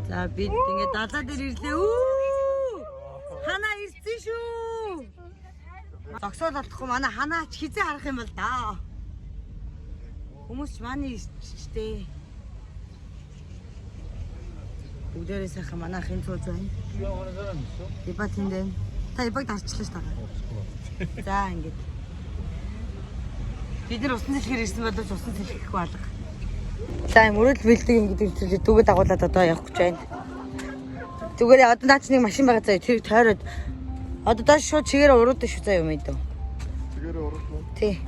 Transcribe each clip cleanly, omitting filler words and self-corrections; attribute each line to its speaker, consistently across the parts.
Speaker 1: За бид ингээд далаа дээр ирлээ. Үү! Ханаа ирсэн шүү. Зогсоод олдохгүй манай ханаач хизээ харах юм бол да. Хүмүүс ч манай ирчтэй. Бүгдээрээ сайхан манайх энэ цууз байна. Ибаа тэндэн. Та ибаг дарчлаа ш та. За ингээд. Бид нар усан сэлгээр ирсэн боловч усан сэлэхгүй алга. За мөрөл бэлдэг юм гэдэг чинь дүүгээ дагуулад одоо явах гэж байна. Зүгээр одоо наач нэг машин байгаа заа тэрийг тойроод одоо доош шууд чигээр урууд шүү заа юм ээ.
Speaker 2: Чигээр урууд уу?
Speaker 1: Тий.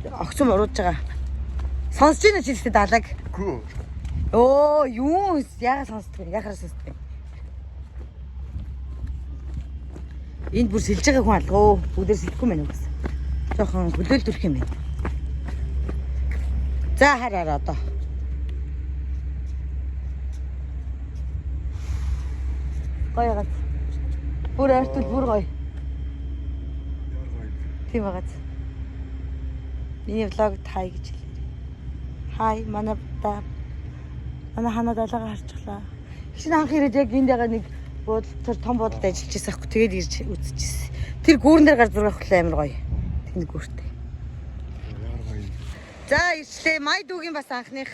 Speaker 1: Огцом урууд байгаа. Сонсож байна чи ихтэй далаг.
Speaker 2: Гүү.
Speaker 1: Оо юу яагаад сонсдог вэ? Яхаар сонсдог вэ? Энд бүр сэлж байгаа хүн алгаа уу? Бүгдээр сэлэхгүй мэн үгс. Жохон хөлөөлдөрх юм байна. За хараа одоо. Гоё гад. Бүр ойртол бүр гоё. Тийм байгаа. Миний влог хай гэж хэлээ. Хай манай ханаа далайгаа харчихлаа. Шинэ анх ирээд яг энд байгаа нэг буудлын том буудлд ажиллаж байсан байхгүй. Тэгээд ирж үзчихсэн. Тэр гүүрэн дээр гар зураг авахлаа амар гоё. Тэнд гүүртэй. За ирчлээ. Май дүүгийн бас анхных.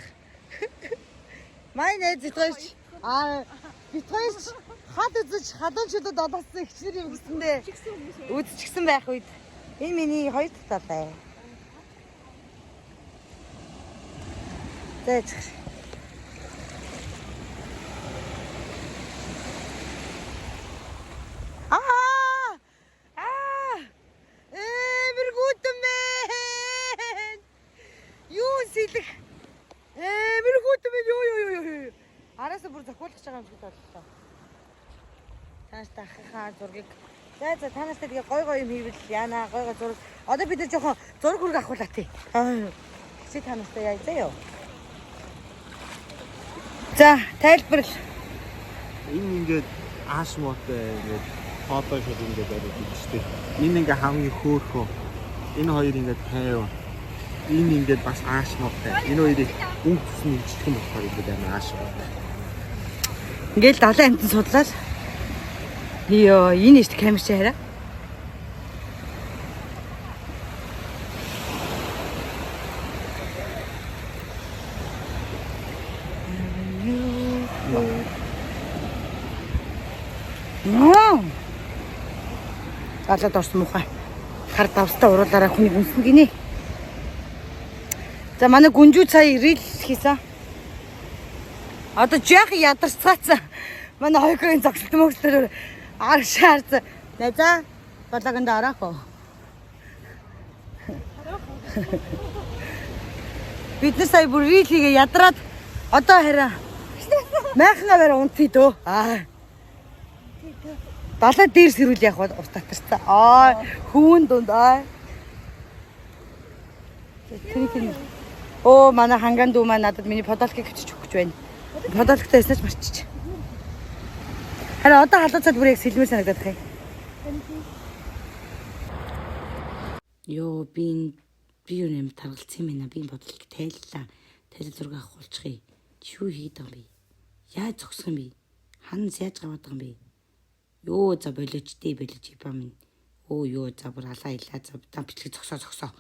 Speaker 1: Май нэ зэтгойч. Битгойч хад үзэж хадуучуудад одооссон ихчнэр юм гэсэндээ үзчихсэн байх үед энэ миний хоёр дахь талаа. Зэч. Араасаа бүр зохиолгож байгаа юм шиг бодлоо. Тааш таххаа зургийг. За танаас тэгээ гой юм хийвэл яана гой зураг. Одоо бид нар жоохон зураг хүрг авахулаа тий. Чи танастай яа заяа. За тайлбарл.
Speaker 2: Энэ ингээд ааш мотой ингээд фотошоп ингээд бариад идчихтэй. Энэ ингээд хамгийн хөөхөө. Энэ хоёр ингээд тайв. Энэ ингээд бас ааш мотой. Энэ хоёрыг өнгөсөн имжлэх юм болохоор ингээд амар ааш мотой.
Speaker 1: Ингээл 70 амтан судлаад. Йоо, энэ ихт камер чи хараа. Алаад орсон мухай. Хар давстаа уруулаараа хүнийг үнсэн гинэ. За манай гүнжүү цаа ирэл хийсэн. Одоо жаахан ядарцгаацсан. Манай хоёрын зогсолт мөгсдөр аршаарсан. Найзаа балаганд араах. Бид нар сая бүр рил хийгээ ядраад одоо хараа. Майхангаа барай унтъя дөө. Далаа дээр сэрүүл яг ус татарсан. Хүүн дунд Оо манай ханган дүү маань надад миний подолкийг өчөж өгч байна. Подолктой яснаач марчиж. Хараа одоо халуун цал бүр яг сэлмэр санагдаад байгаа юм. Йоо би юу нэм таргалцсан юм байна. Би бодлыг тайллаа. Тайл зураг авахулчихъя. Юу хийдэг юм бэ? Яаж зогсох юм бэ? Ханс яаж гаваад байгаа юм бэ? Йоо за болооч ипа минь. Оо ёо за бүр алаа илаа за та бичлэг зогсоо.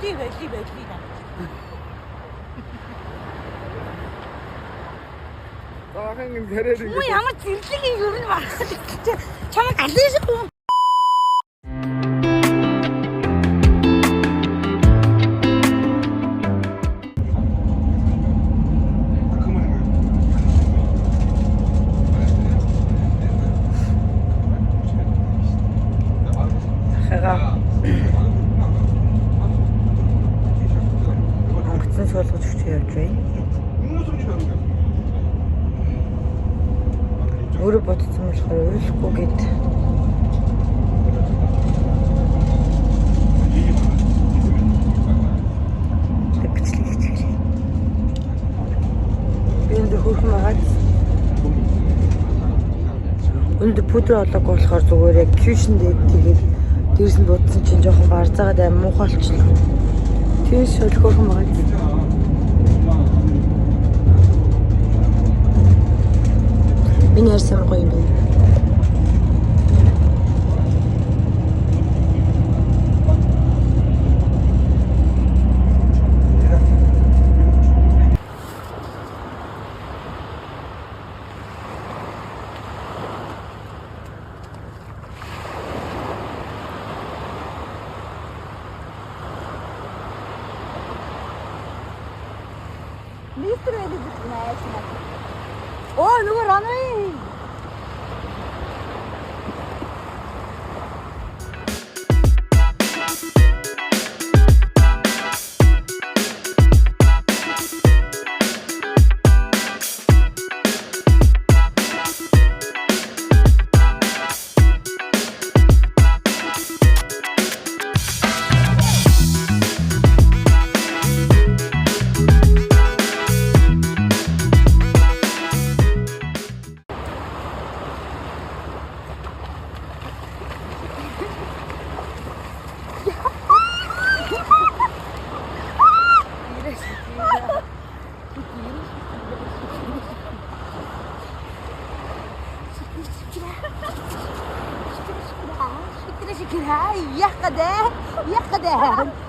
Speaker 1: Болий.
Speaker 2: Заахан юм тараар
Speaker 1: Муу ямар зэрлэг юм ер нь барахад гэж чамайг алын шүү. Онгоцон суулгаж өгч явж байна. Өөрөө бодсон болохоор уйлахгүй гээд бичлэг хийчихээ. Би энэ хөрхөн магаад өндөр пудр олоогүй болохоор зүгээр яг кьюшн дээр тэгээд дээрс нь бодсон чинь жоохон барзаагаад аим муухай болчихлоо. Тийм шөл хөрхөн магаад миний ярьсан гоё юм байна. Мистер Эли знаешь. О, нөгөө Ранвей. Şükür, yakkade.